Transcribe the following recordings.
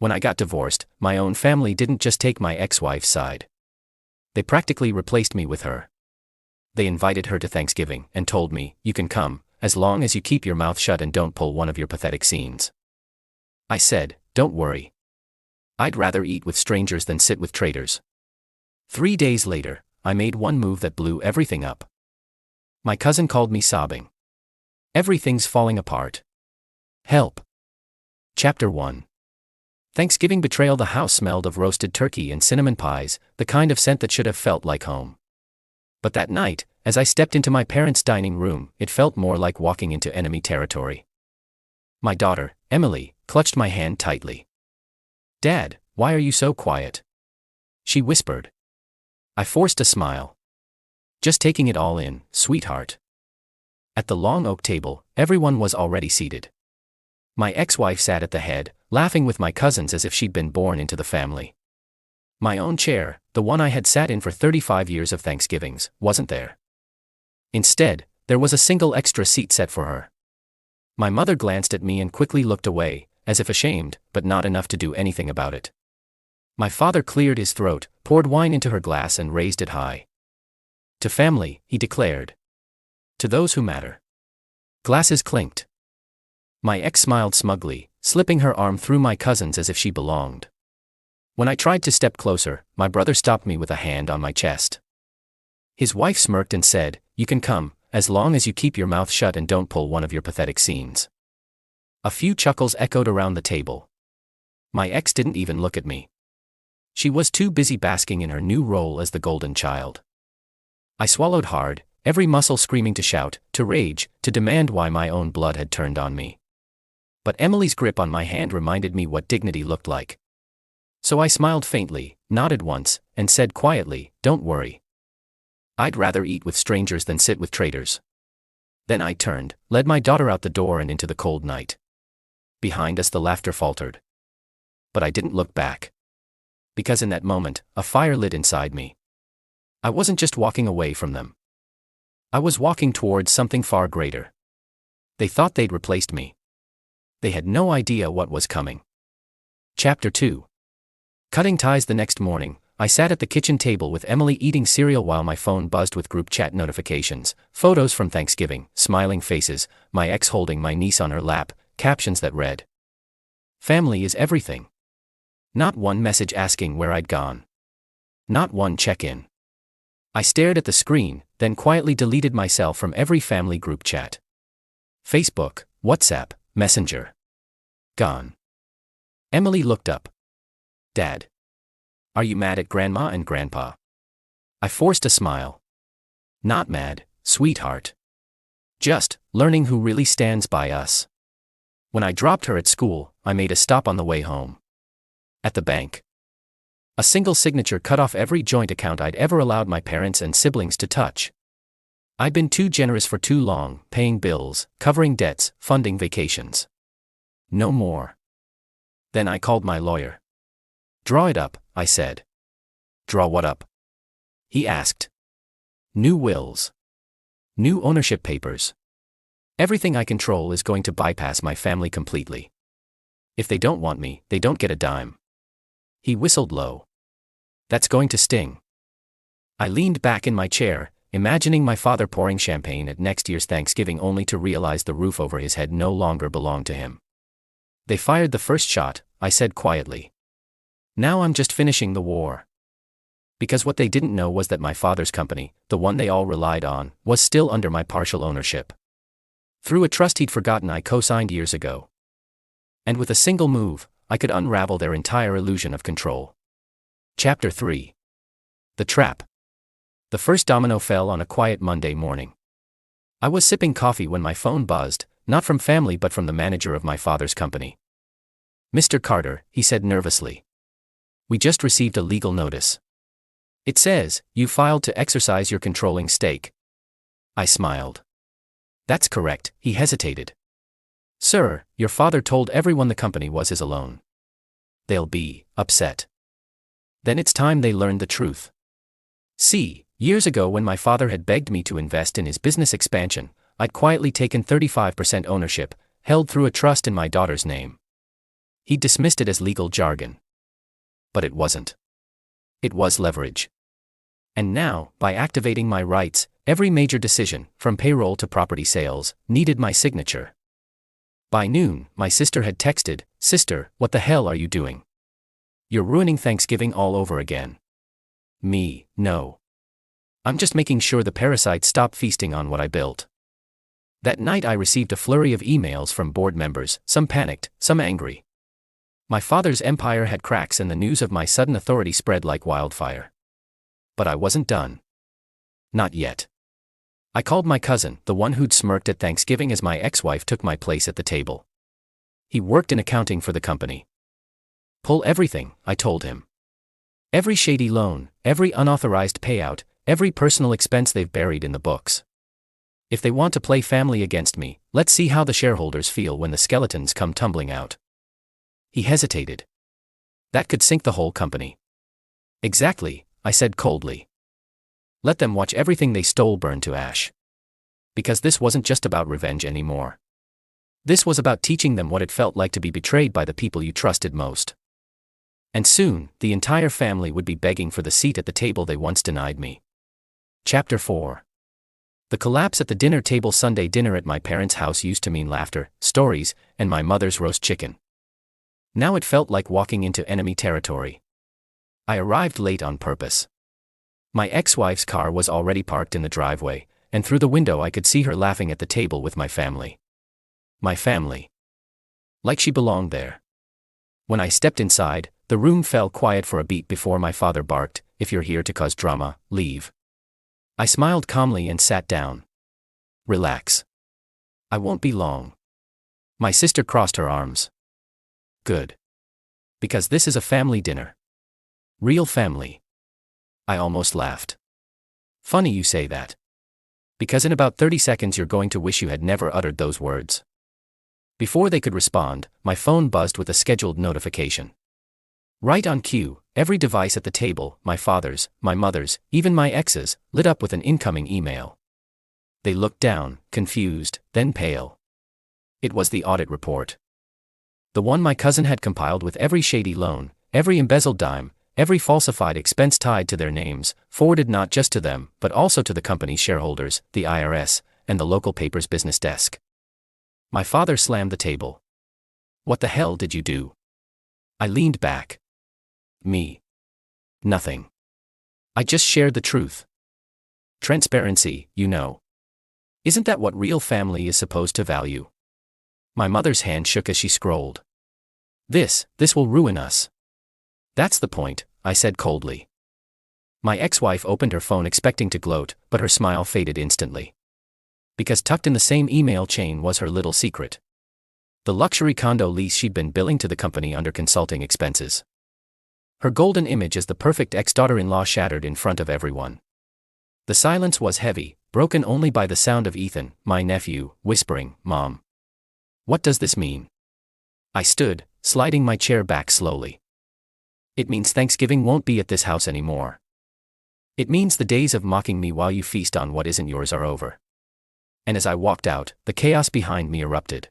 When I got divorced, my own family didn't just take my ex-wife's side. They practically replaced me with her. They invited her to Thanksgiving and told me, "You can come, as long as you keep your mouth shut and don't pull one of your pathetic scenes." I said, "Don't worry. I'd rather eat with strangers than sit with traitors." 3 days later, I made one move that blew everything up. My cousin called me sobbing. "Everything's falling apart. Help." Chapter 1. Thanksgiving betrayal. The house smelled of roasted turkey and cinnamon pies, the kind of scent that should have felt like home. But that night, as I stepped into my parents' dining room, it felt more like walking into enemy territory. My daughter, Emily, clutched my hand tightly. "Dad, why are you so quiet?" she whispered. I forced a smile. "Just taking it all in, sweetheart." At the long oak table, everyone was already seated. My ex-wife sat at the head, laughing with my cousins as if she'd been born into the family. My own chair, the one I had sat in for 35 years of Thanksgivings, wasn't there. Instead, there was a single extra seat set for her. My mother glanced at me and quickly looked away, as if ashamed, but not enough to do anything about it. My father cleared his throat, poured wine into her glass and raised it high. "To family," he declared. "To those who matter." Glasses clinked. My ex smiled smugly, slipping her arm through my cousin's as if she belonged. When I tried to step closer, my brother stopped me with a hand on my chest. His wife smirked and said, "You can come, as long as you keep your mouth shut and don't pull one of your pathetic scenes." A few chuckles echoed around the table. My ex didn't even look at me. She was too busy basking in her new role as the golden child. I swallowed hard, every muscle screaming to shout, to rage, to demand why my own blood had turned on me. But Emily's grip on my hand reminded me what dignity looked like. So I smiled faintly, nodded once, and said quietly, "Don't worry. I'd rather eat with strangers than sit with traitors." Then I turned, led my daughter out the door and into the cold night. Behind us the laughter faltered. But I didn't look back. Because in that moment, a fire lit inside me. I wasn't just walking away from them. I was walking towards something far greater. They thought they'd replaced me. They had no idea what was coming. Chapter 2. Cutting ties. The next morning, I sat at the kitchen table with Emily eating cereal while my phone buzzed with group chat notifications, photos from Thanksgiving, smiling faces, my ex holding my niece on her lap, captions that read, "Family is everything." Not one message asking where I'd gone. Not one check-in. I stared at the screen, then quietly deleted myself from every family group chat. Facebook, WhatsApp, Messenger. Gone. Emily looked up. "Dad. Are you mad at Grandma and Grandpa?" I forced a smile. "Not mad, sweetheart. Just learning who really stands by us." When I dropped her at school, I made a stop on the way home. At the bank. A single signature cut off every joint account I'd ever allowed my parents and siblings to touch. I'd been too generous for too long, paying bills, covering debts, funding vacations. No more. Then I called my lawyer. "Draw it up," I said. "Draw what up?" he asked. "New wills. New ownership papers. Everything I control is going to bypass my family completely. If they don't want me, they don't get a dime." He whistled low. "That's going to sting." I leaned back in my chair, imagining my father pouring champagne at next year's Thanksgiving only to realize the roof over his head no longer belonged to him. "They fired the first shot," I said quietly. "Now I'm just finishing the war." Because what they didn't know was that my father's company, the one they all relied on, was still under my partial ownership. Through a trust he'd forgotten I co-signed years ago. And with a single move, I could unravel their entire illusion of control. Chapter 3. The Trap. The first domino fell on a quiet Monday morning. I was sipping coffee when my phone buzzed, not from family but from the manager of my father's company. "Mr. Carter," he said nervously. "We just received a legal notice. It says, you filed to exercise your controlling stake." I smiled. "That's correct," he hesitated. "Sir, your father told everyone the company was his alone. They'll be upset. Then it's time they learned the truth. See, years ago when my father had begged me to invest in his business expansion, I'd quietly taken 35% ownership, held through a trust in my daughter's name. He dismissed it as legal jargon. But it wasn't. It was leverage. And now, by activating my rights, every major decision, from payroll to property sales, needed my signature. By noon, my sister had texted, "Sister, what the hell are you doing? You're ruining Thanksgiving all over again." Me, no. I'm just making sure the parasites stop feasting on what I built. That night I received a flurry of emails from board members, some panicked, some angry. My father's empire had cracks and the news of my sudden authority spread like wildfire. But I wasn't done. Not yet. I called my cousin, the one who'd smirked at Thanksgiving as my ex-wife took my place at the table. He worked in accounting for the company. "Pull everything," I told him. "Every shady loan, every unauthorized payout, every personal expense they've buried in the books. If they want to play family against me, let's see how the shareholders feel when the skeletons come tumbling out." He hesitated. "That could sink the whole company." "Exactly," I said coldly. "Let them watch everything they stole burn to ash." Because this wasn't just about revenge anymore. This was about teaching them what it felt like to be betrayed by the people you trusted most. And soon, the entire family would be begging for the seat at the table they once denied me. Chapter 4. The collapse at the dinner table. Sunday dinner at my parents' house used to mean laughter, stories, and my mother's roast chicken. Now it felt like walking into enemy territory. I arrived late on purpose. My ex-wife's car was already parked in the driveway, and through the window I could see her laughing at the table with my family. My family. Like she belonged there. When I stepped inside, the room fell quiet for a beat before my father barked, "If you're here to cause drama, leave." I smiled calmly and sat down. "Relax. I won't be long." My sister crossed her arms. "Good. Because this is a family dinner. Real family." I almost laughed. "Funny you say that. Because in about 30 seconds you're going to wish you had never uttered those words." Before they could respond, my phone buzzed with a scheduled notification. Right on cue, every device at the table, my father's, my mother's, even my ex's, lit up with an incoming email. They looked down, confused, then pale. It was the audit report. The one my cousin had compiled with every shady loan, every embezzled dime, every falsified expense tied to their names, forwarded not just to them, but also to the company's shareholders, the IRS, and the local paper's business desk. My father slammed the table. "What the hell did you do?" I leaned back. "Me. Nothing. I just shared the truth. Transparency, you know. Isn't that what real family is supposed to value?" My mother's hand shook as she scrolled. This will ruin us." "That's the point," I said coldly. My ex-wife opened her phone expecting to gloat, but her smile faded instantly. Because tucked in the same email chain was her little secret. The luxury condo lease she'd been billing to the company under consulting expenses. Her golden image as the perfect ex-daughter-in-law shattered in front of everyone. The silence was heavy, broken only by the sound of Ethan, my nephew, whispering, "Mom. What does this mean?" I stood, sliding my chair back slowly. "It means Thanksgiving won't be at this house anymore. It means the days of mocking me while you feast on what isn't yours are over." And as I walked out, the chaos behind me erupted.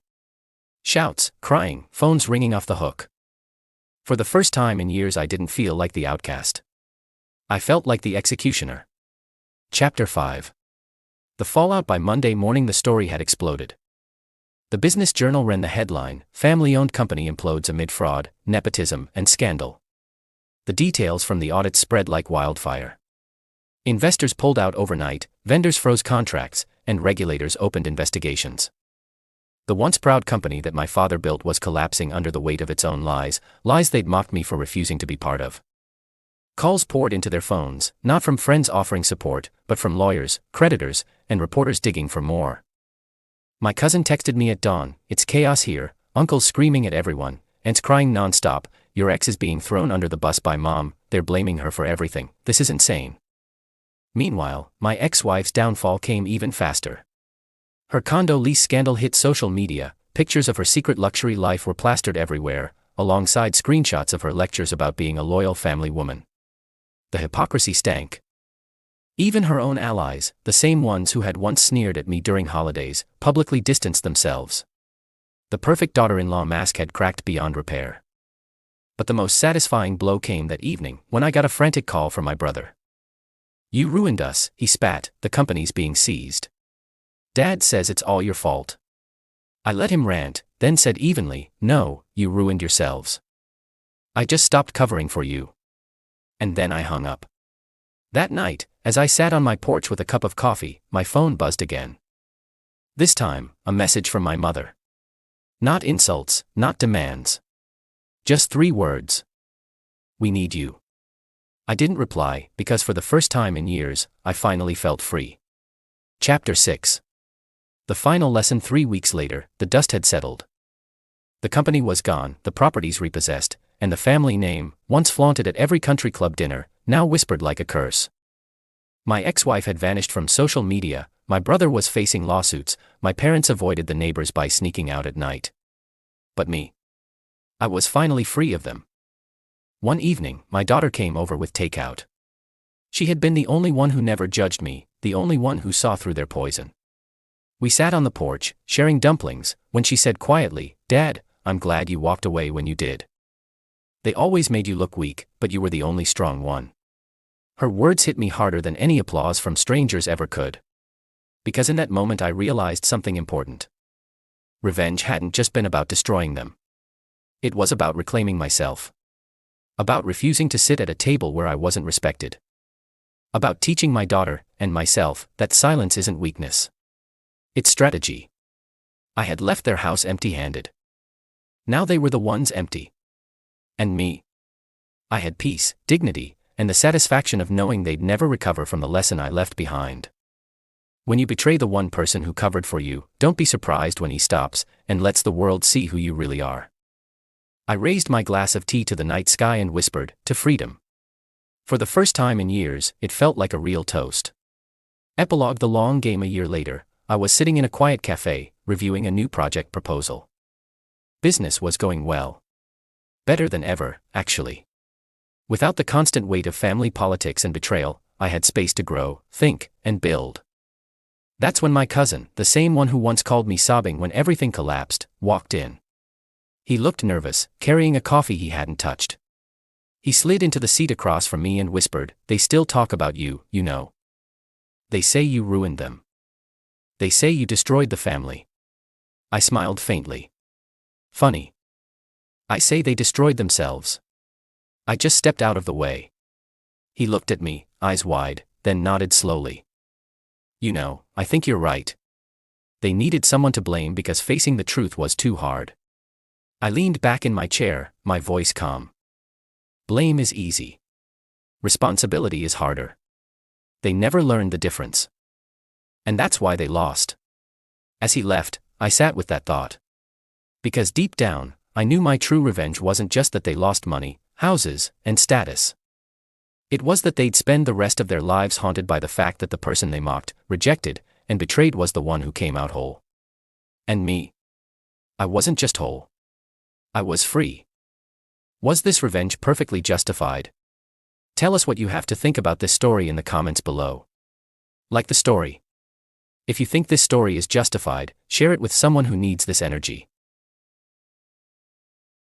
Shouts, crying, phones ringing off the hook. For the first time in years I didn't feel like the outcast. I felt like the executioner. Chapter 5. The fallout. By Monday morning the story had exploded. The Business Journal ran the headline, "Family-owned company implodes amid fraud, nepotism, and scandal." The details from the audit spread like wildfire. Investors pulled out overnight, vendors froze contracts, and regulators opened investigations. The once proud company that my father built was collapsing under the weight of its own lies they'd mocked me for refusing to be part of. Calls poured into their phones, not from friends offering support, but from lawyers, creditors, and reporters digging for more. My cousin texted me at dawn, "It's chaos here, uncle's screaming at everyone, aunts crying non-stop, your ex is being thrown under the bus by mom, they're blaming her for everything, this is insane." Meanwhile, my ex-wife's downfall came even faster. Her condo lease scandal hit social media, pictures of her secret luxury life were plastered everywhere, alongside screenshots of her lectures about being a loyal family woman. The hypocrisy stank. Even her own allies, the same ones who had once sneered at me during holidays, publicly distanced themselves. The perfect daughter-in-law mask had cracked beyond repair. But the most satisfying blow came that evening when I got a frantic call from my brother. "You ruined us," he spat, "the company's being seized. Dad says it's all your fault." I let him rant, then said evenly, "No, you ruined yourselves. I just stopped covering for you." And then I hung up. That night, as I sat on my porch with a cup of coffee, my phone buzzed again. This time, a message from my mother. Not insults, not demands. Just 3 words. "We need you." I didn't reply, because for the first time in years, I finally felt free. Chapter 6. The final lesson. 3 weeks later, the dust had settled. The company was gone, the properties repossessed, and the family name, once flaunted at every country club dinner, now whispered like a curse. My ex-wife had vanished from social media, my brother was facing lawsuits, my parents avoided the neighbors by sneaking out at night. But me. I was finally free of them. One evening, my daughter came over with takeout. She had been the only one who never judged me, the only one who saw through their poison. We sat on the porch, sharing dumplings, when she said quietly, "Dad, I'm glad you walked away when you did. They always made you look weak, but you were the only strong one." Her words hit me harder than any applause from strangers ever could. Because in that moment I realized something important. Revenge hadn't just been about destroying them. It was about reclaiming myself. About refusing to sit at a table where I wasn't respected. About teaching my daughter, and myself, that silence isn't weakness. It's strategy. I had left their house empty-handed. Now they were the ones empty. And me. I had peace, dignity, and the satisfaction of knowing they'd never recover from the lesson I left behind. When you betray the one person who covered for you, don't be surprised when he stops and lets the world see who you really are. I raised my glass of tea to the night sky and whispered, "To freedom." For the first time in years, it felt like a real toast. Epilogue. The long game. A year later, I was sitting in a quiet cafe, reviewing a new project proposal. Business was going well. Better than ever, actually. Without the constant weight of family politics and betrayal, I had space to grow, think, and build. That's when my cousin, the same one who once called me sobbing when everything collapsed, walked in. He looked nervous, carrying a coffee he hadn't touched. He slid into the seat across from me and whispered, "They still talk about you, you know. They say you ruined them. They say you destroyed the family." I smiled faintly. "Funny. I say they destroyed themselves. I just stepped out of the way." He looked at me, eyes wide, then nodded slowly. "You know, I think you're right. They needed someone to blame because facing the truth was too hard." I leaned back in my chair, my voice calm. Blame is easy. Responsibility is harder. They never learned the difference. And that's why they lost. As he left, I sat with that thought. Because deep down, I knew my true revenge wasn't just that they lost money, houses, and status. It was that they'd spend the rest of their lives haunted by the fact that the person they mocked, rejected, and betrayed was the one who came out whole. And me. I wasn't just whole. I was free. Was this revenge perfectly justified? Tell us what you have to think about this story in the comments below. Like the story. If you think this story is justified, share it with someone who needs this energy.